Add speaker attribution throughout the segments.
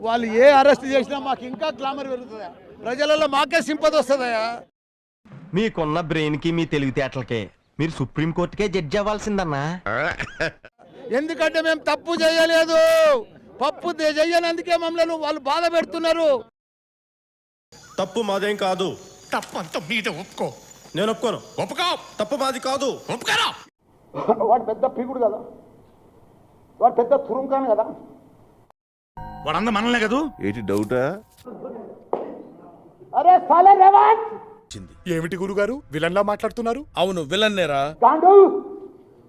Speaker 1: వాళ్ళు ఏ అరెస్ట్ చేసినా మాకు ఇంకా గ్లామర్ పెరుగుతుందా, ప్రజలలో మాకే సింపతి వస్తుందయా.
Speaker 2: మీకున్న బ్రెయిన్ కి మీ తెలివితేటలకే మీరు సుప్రీంకోర్టుకే జడ్జి అవ్వాల్సిందన్నా.
Speaker 1: ఎందుకంటే మేము తప్పు చేయలేదు, పప్పు చెయ్యనందుకే మమ్మల్ని వాళ్ళు బాధ పెడుతున్నారు.
Speaker 3: తప్పు మాదేం కాదు.
Speaker 4: తప్పు అంతా మీద ఒప్పుకో.
Speaker 3: నేను ఒప్పుకోను.
Speaker 4: ఒప్పుకో.
Speaker 3: తప్పు మాది కాదు.
Speaker 4: ఒప్పుకోరా.
Speaker 1: వాడు పెద్ద పీకుడు కదా, వాడు పెద్ద తురుంకాను కదా.
Speaker 4: వాడంద మనలే కదూ.
Speaker 5: ఏంటి డౌటా?
Speaker 1: అరే సాలే రేవంత్,
Speaker 4: ఏమిటి గురుగారు విలన్లా మాట్లాడుతున్నారు?
Speaker 6: అవును విలన్నేరా.
Speaker 1: గాండు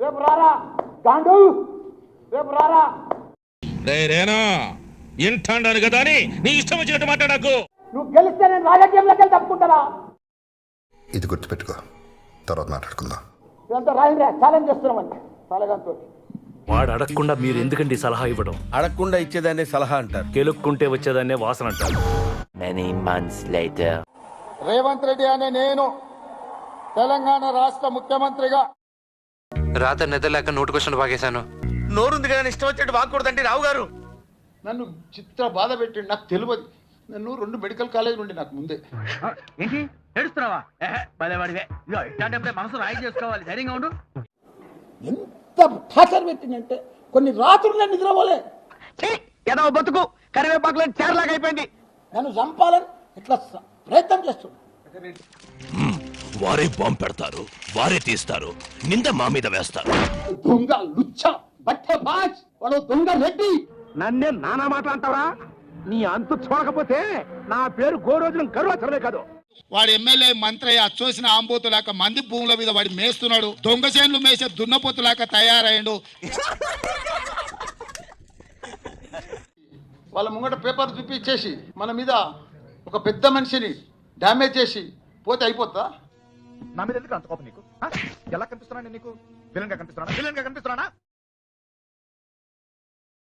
Speaker 1: రేపు రారా, గాండు రేపు రారా.
Speaker 7: రేనా ఇంటాను కదా అని నీ ఇష్టం వచ్చినట్టు మాట్లాడకు.
Speaker 1: నువ్వు గెలిస్తే నేను రాజకీయంలోకి వెళ్ళి తప్పుకుంటారా?
Speaker 8: ఇది గుర్తుపెట్టుకో, తర్వాత మాట్లాడుకుందాం.
Speaker 1: ఇదంతా రాయండి, ఛాలెంజ్ చేస్తున్నామని సాలగాంతో.
Speaker 9: వాడు అడగకుండా మీరు ఎందుకండి సలహా ఇవ్వడం?
Speaker 6: అడగకుండా ఇచ్చేదాన్ని సలహా అంటారు,
Speaker 9: కెలుక్కుంటే వచ్చేదాన్నే వాసన అంటారు.
Speaker 1: రేవంత్ రెడ్డి అనే నేను తెలంగాణ రాష్ట్ర ముఖ్యమంత్రిగా
Speaker 10: రాత్రి నిద్రలేక నోటికొచ్చిన బాగేశాను.
Speaker 2: నోరుంది కదా ఇష్టం వచ్చినట్టు వాక్కూడదండి రావు గారు.
Speaker 1: నన్ను చిత్ర బాధ పెట్టిండు, నాకు తెలియదు. నన్ను 2 మెడికల్ కాలేజ్ నుండి నాకు ముందే.
Speaker 2: ఏంటి ఏడుస్తున్నావా? పదేవాడివే మనసు రాయి చేసుకోవాలి, ధైర్యంగా ఉండు.
Speaker 1: ఎంత టార్చర్ పెట్టిందంటే కొన్ని రాత్రులు నేను నిద్రపోలే.
Speaker 2: ఏదో బతుకు కరివేపాకులో చేరలాగా అయిపోయింది.
Speaker 1: నన్ను చంపాలని ఇట్లా ప్రయత్నం చేస్తున్నాను.
Speaker 7: వారే బాంబు పెడతారు, వారే తీస్తారు, నింద మా మీద వేస్తారు.
Speaker 1: దొంగ లుచ్చ బట్టే బాజ్, వాడు దొంగ రెడ్డి.
Speaker 2: నన్నే నానా మాట అంటావరా? నీ అంతు చూడకపోతే నా పేరు గోరోజునం గర్వచరమే కాదు.
Speaker 4: వాడు ఎమ్మెల్యే మంత్రి అచ్చోసిన ఆంబోతులాక మంది భూముల మీద వాడి మేస్తున్నాడు. దొంగ చేనులు మేసే దున్నపోతులాక తయారయ్యాడు.
Speaker 1: వాళ్ళ ముంగట పేపర్ చూపించేసి మన మీద ఒక పెద్ద మనిషిని డ్యామేజ్ చేసి పోతే అయిపోతా.
Speaker 4: నా మీద ఎందుకు అంత కోపం నీకు? ఎలా కనిపిస్తున్నా నీకు? విలన్ గా కనిపిస్తున్నా?